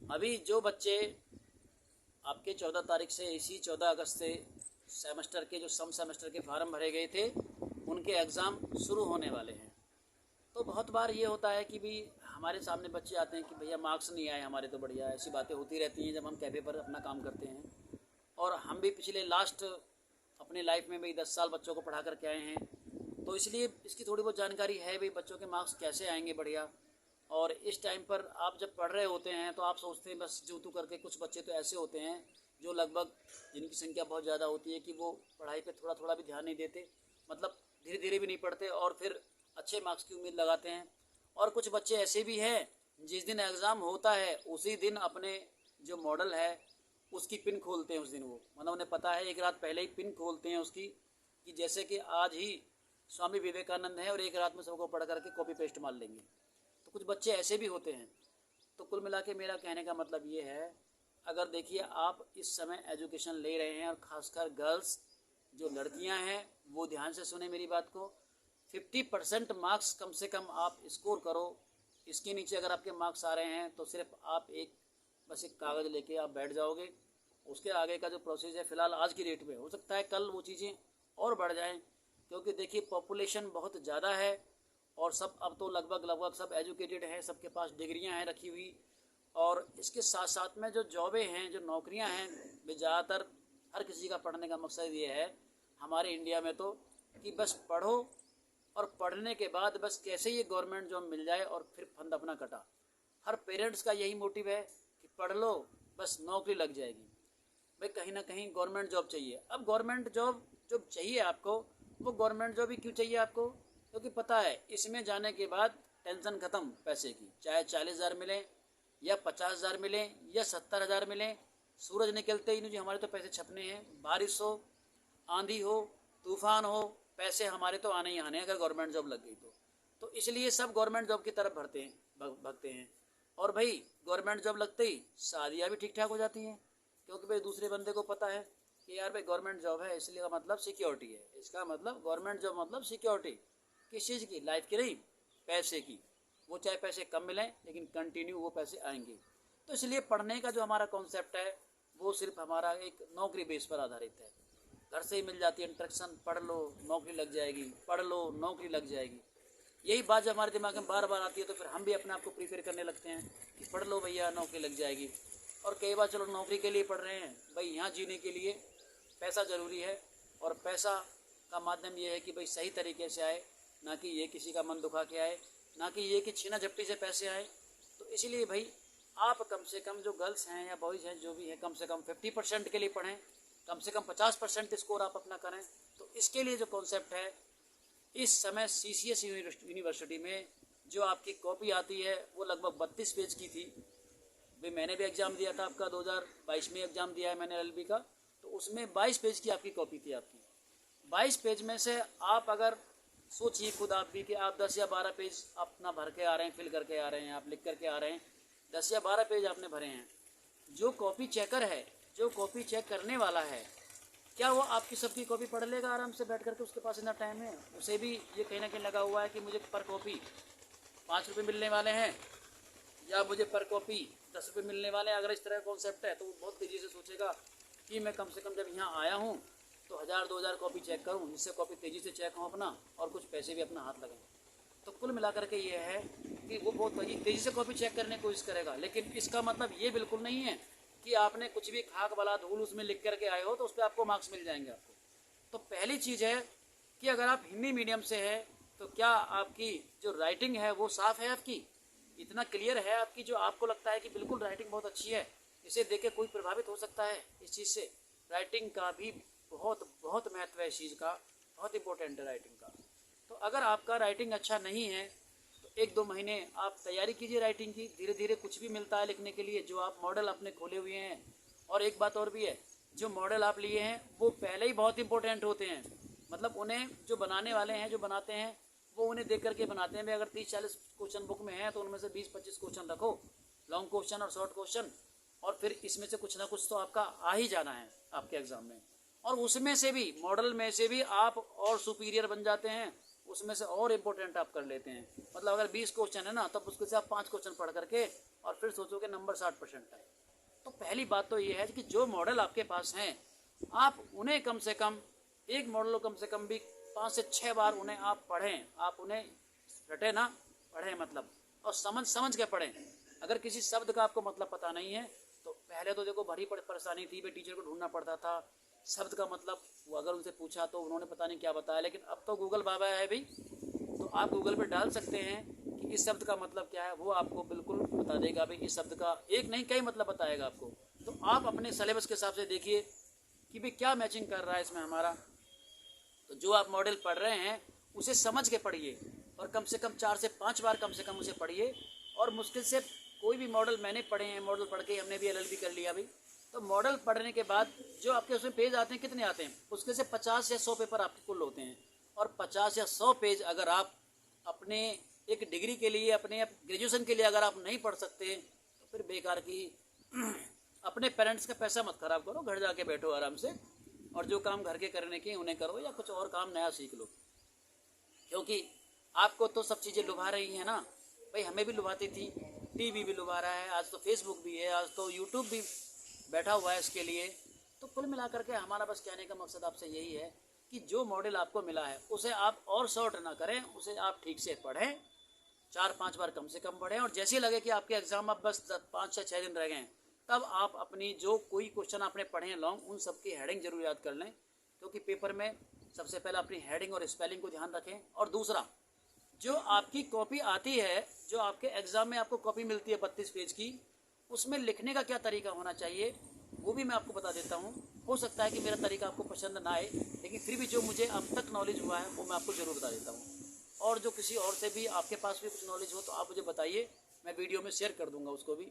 अभी जो बच्चे आपके 14 तारीख से इसी 14 अगस्त से सेमेस्टर के जो सम सेमेस्टर के फार्म भरे गए थे उनके एग्ज़ाम शुरू होने वाले हैं। तो बहुत बार ये होता है कि भी हमारे सामने बच्चे आते हैं कि भैया मार्क्स नहीं आए हमारे, तो बढ़िया ऐसी बातें होती रहती हैं जब हम कैफे पर अपना काम करते हैं। और हम भी पिछले लास्ट अपने लाइफ में भी 10 साल बच्चों को पढ़ा करके आए हैं, तो इसलिए इसकी थोड़ी बहुत जानकारी है भाई बच्चों के मार्क्स कैसे आएंगे बढ़िया। और इस टाइम पर आप जब पढ़ रहे होते हैं तो आप सोचते हैं बस जूतू करके, कुछ बच्चे तो ऐसे होते हैं जो लगभग जिनकी संख्या बहुत ज़्यादा होती है कि वो पढ़ाई पे थोड़ा थोड़ा भी ध्यान नहीं देते, मतलब धीरे धीरे भी नहीं पढ़ते और फिर अच्छे मार्क्स की उम्मीद लगाते हैं। और कुछ बच्चे ऐसे भी हैं जिस दिन एग्ज़ाम होता है उसी दिन अपने जो मॉडल है उसकी पिन खोलते हैं। उस दिन वो मतलब उन्हें पता है एक रात पहले ही पिन खोलते हैं उसकी, कि जैसे कि आज ही स्वामी विवेकानंद है और एक रात में सबको पढ़ करके कॉपी पेस्ट मार लेंगे। तो कुछ बच्चे ऐसे भी होते हैं। तो कुल मिला के मेरा कहने का मतलब ये है, अगर देखिए आप इस समय एजुकेशन ले रहे हैं और ख़ासकर गर्ल्स जो लड़कियां हैं वो ध्यान से सुने मेरी बात को, 50% मार्क्स कम से कम आप स्कोर करो। इसके नीचे अगर आपके मार्क्स आ रहे हैं तो सिर्फ आप बस एक कागज़ लेके आप बैठ जाओगे। उसके आगे का जो प्रोसेस है फ़िलहाल आज की डेट में, हो सकता है कल वो चीज़ें और बढ़ जाएं, क्योंकि देखिए पॉपुलेशन बहुत ज़्यादा है और सब अब तो लगभग सब एजुकेटेड हैं, सबके पास डिग्रियां हैं रखी हुई। और इसके साथ साथ में जो जॉबें हैं, जो नौकरियां हैं, वे ज़्यादातर हर किसी का पढ़ने का मकसद ये है हमारे इंडिया में तो कि बस पढ़ो और पढ़ने के बाद बस कैसे ये गवर्नमेंट जॉब मिल जाए और फिर फंद अपना कटा। हर पेरेंट्स का यही मोटिव है कि पढ़ लो बस नौकरी लग जाएगी। भाई कहीं ना कहीं गवर्नमेंट जॉब चाहिए। अब गवर्नमेंट जॉब जो चाहिए आपको, वो गवर्नमेंट जॉब ही क्यों चाहिए आपको? क्योंकि पता है इसमें जाने के बाद टेंशन ख़त्म पैसे की, चाहे 40,000 मिले या 50,000 मिले या 70,000 मिले, सूरज निकलते ही नहीं हमारे तो पैसे छपने हैं। बारिश हो, आंधी हो, तूफान हो, पैसे हमारे तो आने ही आने अगर गवर्नमेंट जॉब लग गई तो इसलिए सब गवर्नमेंट जॉब की तरफ भगते हैं। और भाई गवर्नमेंट जॉब लगते ही शादियाँ भी ठीक ठाक हो जाती हैं, क्योंकि भाई दूसरे बंदे को पता है कि यार भाई गवर्नमेंट जॉब है इसलिए का मतलब सिक्योरिटी है। इसका मतलब गवर्नमेंट जॉब मतलब सिक्योरिटी किस चीज़ की? लाइफ की नहीं, पैसे की। वो चाहे पैसे कम मिलें लेकिन कंटिन्यू वो पैसे आएंगे। तो इसलिए पढ़ने का जो हमारा कॉन्सेप्ट है वो सिर्फ हमारा एक नौकरी बेस पर आधारित है। घर से ही मिल जाती है इंस्ट्रक्शन, पढ़ लो नौकरी लग जाएगी, पढ़ लो नौकरी लग जाएगी। यही बात जब हमारे दिमाग में बार बार आती है तो फिर हम भी अपने आप को प्रीपेयर करने लगते हैं कि पढ़ लो भैया नौकरी लग जाएगी। और कई बार चलो नौकरी के लिए पढ़ रहे हैं, भाई यहाँ जीने के लिए पैसा ज़रूरी है। और पैसा का माध्यम ये है कि भाई सही तरीके से आए, ना कि ये किसी का मन दुखा के आए, ना कि ये कि छीना झपटी से पैसे आए। तो इसलिए भाई आप कम से कम जो गर्ल्स हैं या बॉयज़ हैं जो भी है, कम से कम 50% के लिए पढ़ें, कम से कम 50% स्कोर आप अपना करें। तो इसके लिए जो कॉन्सेप्ट है, इस समय CCS यूनिवर्सिटी में जो आपकी कॉपी आती है वो लगभग 32 पेज की थी। भाई मैंने भी एग्ज़ाम दिया था आपका 2022 में एग्ज़ाम दिया है मैंने LLB का, तो उसमें 22 पेज की आपकी कॉपी थी। आपकी 22 पेज में से आप अगर सोचिए खुद आप भी कि आप 10 या 12 पेज अपना भर के आ रहे हैं, फिल करके आ रहे हैं, आप लिख करके आ रहे हैं, 10 या 12 पेज आपने भरे हैं। जो कॉपी चेकर है, जो कॉपी चेक करने वाला है, क्या वो आपकी सबकी कॉपी पढ़ लेगा आराम से बैठ करके? उसके पास इतना टाइम है? उसे भी ये कहीं ना कहीं लगा हुआ है कि मुझे पर कॉपी 5 रुपये मिलने वाले हैं या मुझे पर कॉपी 10 रुपये मिलने वाले हैं। अगर इस तरह का कॉन्सेप्ट है तो वो बहुत तेज़ी से सोचेगा कि मैं कम से कम जब यहाँ आया हूँ तो 1000-2000 कॉपी चेक करूँ, जिससे कॉपी तेज़ी से चेक हो अपना और कुछ पैसे भी अपना हाथ लगें। तो कुल मिलाकर के ये है कि वो बहुत तेज़ी से कॉपी चेक करने की कोशिश करेगा, लेकिन इसका मतलब ये बिल्कुल नहीं है कि आपने कुछ भी खाक वाला धूल उसमें लिख करके आए हो तो उस पर आपको मार्क्स मिल जाएंगे आपको। तो पहली चीज़ है कि अगर आप हिंदी मीडियम से है तो क्या आपकी जो राइटिंग है वो साफ़ है, आपकी इतना क्लियर है आपकी, जो आपको लगता है कि बिल्कुल राइटिंग बहुत अच्छी है, इसे देख के कोई प्रभावित हो सकता है इस चीज़ से? राइटिंग का भी बहुत बहुत महत्व है इस चीज़ का, बहुत इंपॉर्टेंट है राइटिंग का। तो अगर आपका राइटिंग अच्छा नहीं है तो 1-2 महीने आप तैयारी कीजिए राइटिंग की, धीरे धीरे कुछ भी मिलता है लिखने के लिए जो आप मॉडल अपने खोले हुए हैं। और एक बात और भी है, जो मॉडल आप लिए हैं वो पहले ही बहुत इंपॉर्टेंट होते हैं, मतलब उन्हें जो बनाने वाले हैं, जो बनाते हैं, वो उन्हें देख करके बनाते हैं। भाई अगर 30-40 क्वेश्चन बुक में है तो उनमें से 20-25 क्वेश्चन रखो, लॉन्ग क्वेश्चन और शॉर्ट क्वेश्चन, और फिर इसमें से कुछ ना कुछ तो आपका आ ही जाना है आपके एग्ज़ाम में। और उसमें से भी, मॉडल में से भी आप और सुपीरियर बन जाते हैं, उसमें से और इम्पोर्टेंट आप कर लेते हैं। मतलब अगर 20 क्वेश्चन है ना, तब उसके से आप 5 क्वेश्चन पढ़ करके और फिर सोचोगे नंबर 60% आए। तो पहली बात तो ये है कि जो मॉडल आपके पास हैं, आप उन्हें कम से कम, एक मॉडल को कम से कम भी 5 से 6 बार उन्हें आप पढ़ें। आप उन्हें रटे ना, पढ़ें मतलब, और समझ के पढ़ें। अगर किसी शब्द का आपको मतलब पता नहीं है तो पहले तो देखो बड़ी परेशानी थी, भाई टीचर को ढूंढना पड़ता था शब्द का मतलब। वो अगर उनसे पूछा तो उन्होंने पता नहीं क्या बताया, लेकिन अब तो गूगल बाबा है भाई, तो आप गूगल पे डाल सकते हैं कि इस शब्द का मतलब क्या है, वो आपको बिल्कुल बता देगा। भाई इस शब्द का एक नहीं कई मतलब बताएगा आपको। तो आप अपने सिलेबस के हिसाब से देखिए कि भाई क्या मैचिंग कर रहा है इसमें हमारा। तो जो आप मॉडल पढ़ रहे हैं उसे समझ के पढ़िए, और कम से कम 4 से 5 बार कम से कम उसे पढ़िए। और मुश्किल से कोई भी मॉडल मैंने पढ़े हैं, मॉडल पढ़ के हमने भी LLB कर लिया भाई। तो मॉडल पढ़ने के बाद जो आपके उसमें पेज आते हैं, कितने आते हैं, उसके से 50 या 100 पेपर आपके कुल होते हैं। और 50 या 100 पेज अगर आप अपने एक डिग्री के लिए, अपने ग्रेजुएशन के लिए अगर आप नहीं पढ़ सकते तो फिर बेकार की अपने पेरेंट्स का पैसा मत खराब करो, घर जाके बैठो आराम से, और जो काम घर के करने के उन्हें करो, या कुछ और काम नया सीख लो। क्योंकि आपको तो सब चीज़ें लुभा रही हैं ना भाई, हमें भी लुभाती थी, टीवी भी लुभा रहा है, आज तो फेसबुक भी है, आज तो यूट्यूब भी बैठा हुआ है इसके लिए। तो कुल मिलाकर के हमारा बस कहने का मकसद आपसे यही है कि जो मॉडल आपको मिला है उसे आप और शॉर्ट ना करें, उसे आप ठीक से पढ़ें, 4-5 बार कम से कम पढ़ें। और जैसे लगे कि आपके एग्ज़ाम अब बस 5 या 6 दिन रह गए हैं, तब आप अपनी जो कोई क्वेश्चन आपने पढ़े हैं लॉन्ग, उन सब की हेडिंग जरूर याद कर लें। क्योंकि पेपर में सबसे पहले अपनी हेडिंग और स्पेलिंग को ध्यान रखें। और दूसरा, जो आपकी कॉपी आती है, जो आपके एग्ज़ाम में आपको कॉपी मिलती है 32 पेज की, उसमें लिखने का क्या तरीका होना चाहिए वो भी मैं आपको बता देता हूँ। हो सकता है कि मेरा तरीका आपको पसंद ना आए, लेकिन फिर भी जो मुझे अब तक नॉलेज हुआ है वो मैं आपको ज़रूर बता देता हूँ। और जो किसी और से भी आपके पास भी कुछ नॉलेज हो तो आप मुझे बताइए, मैं वीडियो में शेयर कर दूँगा उसको भी।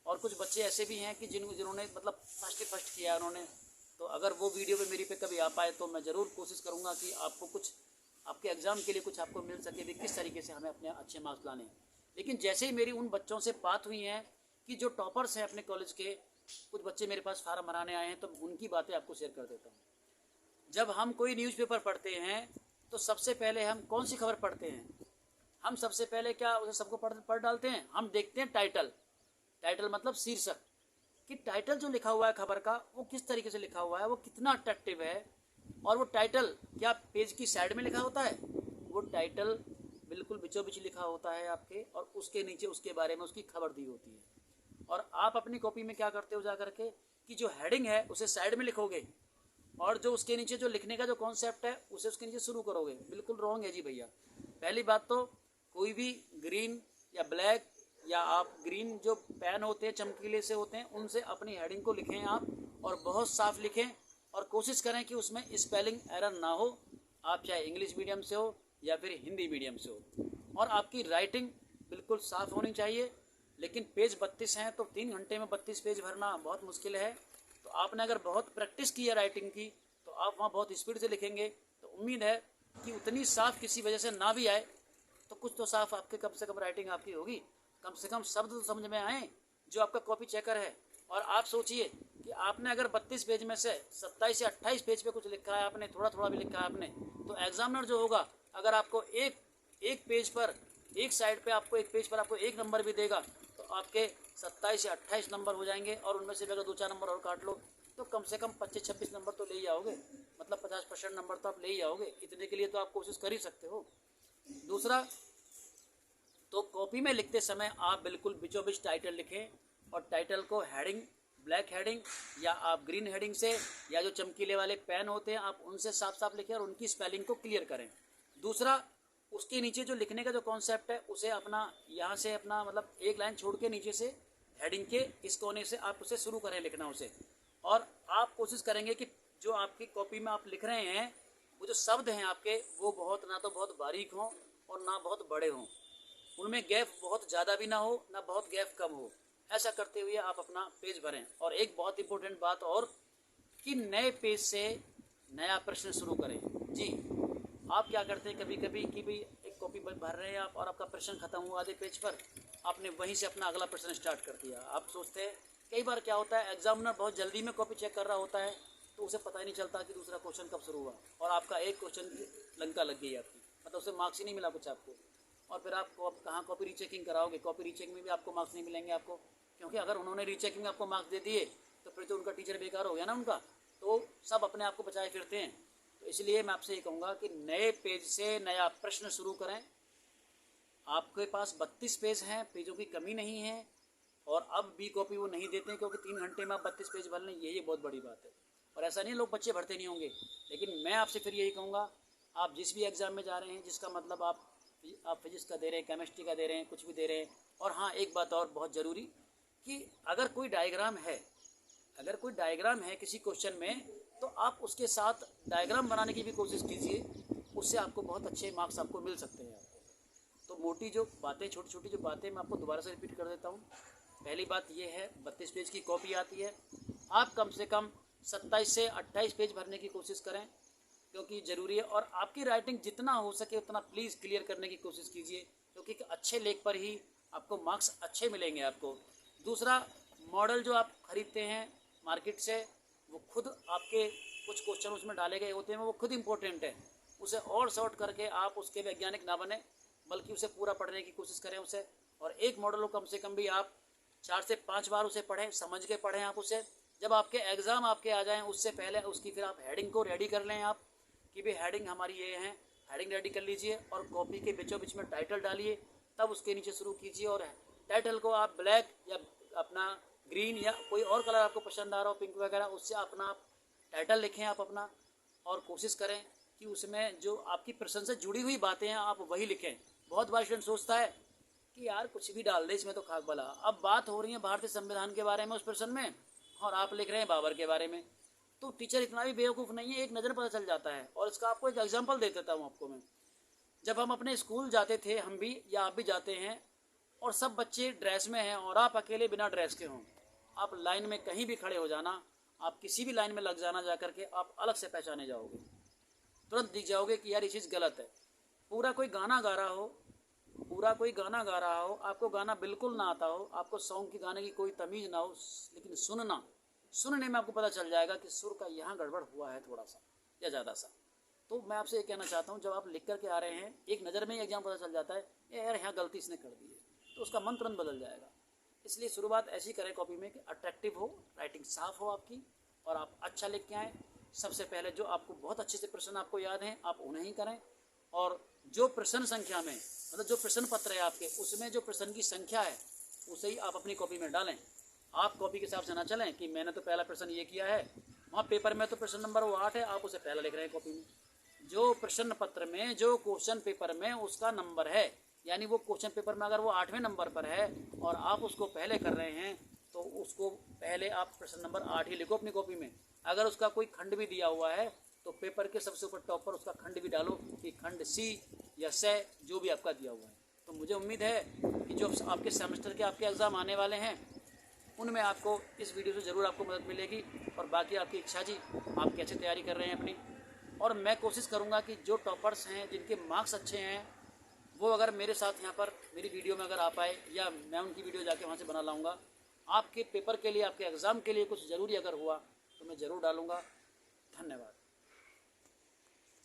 और कुछ बच्चे ऐसे भी हैं कि जिन्होंने मतलब फर्स्ट किया उन्होंने, तो अगर वो वीडियो पे मेरी पे कभी आ पाए तो मैं ज़रूर कोशिश करूँगा कि आपको कुछ आपके एग्ज़ाम के लिए कुछ आपको मिल सके भी, किस तरीके से हमें अपने अच्छे मार्क्स लाने हैं। लेकिन जैसे ही मेरी उन बच्चों से बात हुई है कि जो टॉपर्स हैं अपने कॉलेज के, कुछ बच्चे मेरे पास फार्म भराने आए हैं, तो उनकी बातें आपको शेयर कर देता हूँ। जब हम कोई न्यूज़पेपर पढ़ते हैं तो सबसे पहले हम कौन सी खबर पढ़ते हैं, हम सबसे पहले क्या उसे सबको पढ़ डालते हैं, हम देखते हैं टाइटल मतलब शीर्षक, कि टाइटल जो लिखा हुआ है खबर का वो किस तरीके से लिखा हुआ है, वो कितना अट्रैक्टिव है। और वो टाइटल क्या पेज की साइड में लिखा होता है, वो टाइटल बिल्कुल बीचों बीच लिखा होता है आपके, और उसके नीचे उसके बारे में उसकी खबर दी होती है। और आप अपनी कॉपी में क्या करते हो जा करके कि जो हेडिंग है उसे साइड में लिखोगे, और जो उसके नीचे जो लिखने का जो कॉन्सेप्ट है उसे उसके नीचे शुरू करोगे। बिल्कुल रॉन्ग है जी भैया। पहली बात तो कोई भी ग्रीन या ब्लैक, या आप ग्रीन जो पेन होते हैं चमकीले से होते हैं, उनसे अपनी हेडिंग को लिखें आप, और बहुत साफ लिखें। और कोशिश करें कि उसमें स्पेलिंग एरर ना हो, आप चाहे इंग्लिश मीडियम से हो या फिर हिंदी मीडियम से हो। और आपकी राइटिंग बिल्कुल साफ़ होनी चाहिए। लेकिन पेज 32 हैं तो 3 घंटे में 32 पेज भरना बहुत मुश्किल है। तो आपने अगर बहुत प्रैक्टिस की है राइटिंग की, तो आप वहाँ बहुत स्पीड से लिखेंगे, तो उम्मीद है कि उतनी साफ़ किसी वजह से ना भी आए तो कुछ तो साफ़ आपके कम से कम राइटिंग आपकी होगी, कम से कम शब्द तो समझ में आए जो आपका कॉपी चेकर है। और आप सोचिए कि आपने अगर 32 पेज में से 27 या 28 पेज पे कुछ लिखा है आपने, थोड़ा थोड़ा भी लिखा है आपने, तो एग्जामिनर जो होगा अगर आपको एक पेज पर, एक साइड पे आपको एक पेज पर आपको 1 नंबर भी देगा, तो आपके 27 या 28 नंबर हो जाएंगे। और उनमें से अगर 2-4 नंबर और काट लो तो कम से कम 25-26 नंबर तो ले ही आओगे, मतलब 50% नंबर तो आप ले ही आओगे। इतने के लिए तो आप कोशिश कर ही सकते हो। दूसरा, तो कॉपी में लिखते समय आप बिल्कुल बीचों बीच टाइटल लिखें, और टाइटल को हेडिंग, ब्लैक हेडिंग या आप ग्रीन हेडिंग से, या जो चमकीले वाले पेन होते हैं आप उनसे साफ साफ लिखें और उनकी स्पेलिंग को क्लियर करें। दूसरा, उसके नीचे जो लिखने का जो कॉन्सेप्ट है उसे अपना यहाँ से अपना मतलब एक लाइन छोड़ के नीचे से हेडिंग के इस कोने से आप उसे शुरू करें लिखना उसे। और आप कोशिश करेंगे कि जो आपकी कॉपी में आप लिख रहे हैं वो जो शब्द हैं आपके, वो बहुत ना तो बहुत बारीक हों और ना बहुत बड़े हों, उनमें गैप बहुत ज़्यादा भी ना हो ना बहुत गैप कम हो। ऐसा करते हुए आप अपना पेज भरें। और एक बहुत इंपॉर्टेंट बात और, कि नए पेज से नया प्रश्न शुरू करें। जी, आप क्या करते हैं कभी कभी कि भाई एक कॉपी भर रहे हैं आप और आपका प्रश्न खत्म हुआ आधे पेज पर, आपने वहीं से अपना अगला प्रश्न स्टार्ट कर दिया। आप सोचते हैं, कई बार क्या होता है एग्जामिनर बहुत जल्दी में कॉपी चेक कर रहा होता है, तो उसे पता ही नहीं चलता कि दूसरा क्वेश्चन कब शुरू हुआ, और आपका एक क्वेश्चन की लंका लग गई आपकी। मतलब उससे मार्क्स ही नहीं मिला कुछ आपको। और फिर आप कहाँ कॉपी रीचेकिंग कराओगे, कॉपी रीचेकिंग में भी आपको मार्क्स नहीं मिलेंगे आपको, क्योंकि अगर उन्होंने रीचेकिंग में आपको मार्क्स दे दिए तो फिर तो उनका टीचर बेकार हो गया ना उनका। तो सब अपने आप को बचाए फिरते हैं। तो इसलिए मैं आपसे ये कहूँगा कि नए पेज से नया प्रश्न शुरू करें। आपके पास 32 पेज हैं, पेजों की कमी नहीं है, और अब बी कॉपी वो नहीं देते हैं क्योंकि 3 घंटे में आप 32 पेज भर लें, यही बहुत बड़ी बात है। और ऐसा नहीं लोग बच्चे भरते नहीं होंगे, लेकिन मैं आपसे फिर यही कहूँगा, आप जिस भी एग्ज़ाम में जा रहे हैं जिसका मतलब आप फिजिक्स का दे रहे हैं, केमिस्ट्री का दे रहे हैं, कुछ भी दे रहे हैं। और हाँ, एक बात और बहुत ज़रूरी कि अगर कोई डायग्राम है किसी क्वेश्चन में, तो आप उसके साथ डायग्राम बनाने की भी कोशिश कीजिए, उससे आपको बहुत अच्छे मार्क्स आपको मिल सकते हैं आपको। तो मोटी जो बातें, छोटी छोटी जो बातें, मैं आपको दोबारा से रिपीट कर देता हूँ। पहली बात ये है, 32 पेज की कॉपी आती है, आप कम से कम 27 से 28 पेज भरने की कोशिश करें, क्योंकि ज़रूरी है। और आपकी राइटिंग जितना हो सके उतना प्लीज़ क्लियर करने की कोशिश कीजिए, क्योंकि अच्छे लेख पर ही आपको मार्क्स अच्छे मिलेंगे आपको। दूसरा, मॉडल जो आप खरीदते हैं मार्केट से, वो खुद आपके कुछ क्वेश्चन उसमें डाले गए होते हैं, वो खुद इम्पोर्टेंट है, उसे और शॉर्ट करके आप उसके वैज्ञानिक ना बने, बल्कि उसे पूरा पढ़ने की कोशिश करें उसे। और एक मॉडल को कम से कम भी आप 4 से 5 बार उसे पढ़ें, समझ के पढ़ें आप उसे। जब आपके एग्ज़ाम आपके आ जाएं उससे पहले उसकी फिर आप हेडिंग को रेडी कर लें आप, कि भाई हेडिंग हमारी ये है, हेडिंग रेडी कर लीजिए और कॉपी के बीचों बीच में टाइटल डालिए, तब उसके नीचे शुरू कीजिए। और टाइटल को आप ब्लैक या अपना ग्रीन या कोई और कलर आपको पसंद आ रहा हो, पिंक वगैरह, उससे अपना आप टाइटल लिखें आप अपना, और कोशिश करें कि उसमें जो आपकी प्रश्न से जुड़ी हुई बातें हैं आप वही लिखें। बहुत बार स्टूडेंट सोचता है कि यार कुछ भी डाल दे इसमें तो खाक भला। अब बात हो रही है भारतीय संविधान के बारे में उस प्रश्न में, और आप लिख रहे हैं बाबर के बारे में, तो टीचर इतना भी बेवकूफ़ नहीं है, एक नज़र पता चल जाता है। और इसका आपको एक एग्जांपल दे देता हूँ आपको मैं। जब हम अपने स्कूल जाते थे, हम भी या आप भी जाते हैं, और सब बच्चे ड्रेस में हैं और आप अकेले बिना ड्रेस के हों, आप लाइन में कहीं भी खड़े हो जाना, आप किसी भी लाइन में लग जाना, जा करके आप अलग से पहचाने जाओगे, तुरंत दिख जाओगे कि यार ये चीज़ गलत है। पूरा कोई गाना गा रहा हो, आपको गाना बिल्कुल ना आता हो, आपको सॉन्ग की गाने की कोई तमीज़ ना हो, लेकिन सुनने में आपको पता चल जाएगा कि सुर का यहाँ गड़बड़ हुआ है थोड़ा सा या ज़्यादा सा। तो मैं आपसे ये कहना चाहता हूँ, जब आप लिख करके आ रहे हैं, एक नज़र में ही एग्जाम पता चल जाता है, यार यहाँ गलती इसने कर दी है, तो उसका मन तुरंत बदल जाएगा। इसलिए शुरुआत ऐसी करें कॉपी में कि अट्रैक्टिव हो, राइटिंग साफ़ हो आपकी, और आप अच्छा लिख के आएँ। सबसे पहले जो आपको बहुत अच्छे से प्रश्न आपको याद हैं, आप उन्हें ही करें। और जो प्रश्न संख्या में, मतलब जो प्रश्न पत्र है आपके, उसमें जो प्रश्न की संख्या है उसे ही आप अपनी कॉपी में डालें। आप कॉपी के हिसाब से ना चलें कि मैंने तो पहला प्रश्न ये किया है, वहाँ पेपर में तो प्रश्न नंबर वो 8 है, आप उसे पहला लिख रहे हैं कॉपी में। जो प्रश्न पत्र में, जो क्वेश्चन पेपर में उसका नंबर है, यानी वो क्वेश्चन पेपर में अगर वो 8वें नंबर पर है और आप उसको पहले कर रहे हैं, तो उसको पहले आप प्रश्न नंबर 8 ही लिखो अपनी कॉपी में। अगर उसका कोई खंड भी दिया हुआ है तो पेपर के सबसे ऊपर टॉप पर उसका खंड भी डालो, कि खंड सी या से जो भी आपका दिया हुआ है। तो मुझे उम्मीद है कि जो आपके सेमेस्टर के आपके एग्ज़ाम आने वाले हैं, उनमें आपको इस वीडियो से ज़रूर आपको मदद मिलेगी। और बाकी आपकी इच्छा जी, आप कैसे तैयारी कर रहे हैं अपनी। और मैं कोशिश करूँगा कि जो टॉपर्स हैं, जिनके मार्क्स अच्छे हैं, वो अगर मेरे साथ यहाँ पर मेरी वीडियो में अगर आ पाए, या मैं उनकी वीडियो जाके वहाँ से बना लाऊँगा, आपके पेपर के लिए, आपके एग्ज़ाम के लिए कुछ ज़रूरी अगर हुआ तो मैं ज़रूर डालूँगा। धन्यवाद।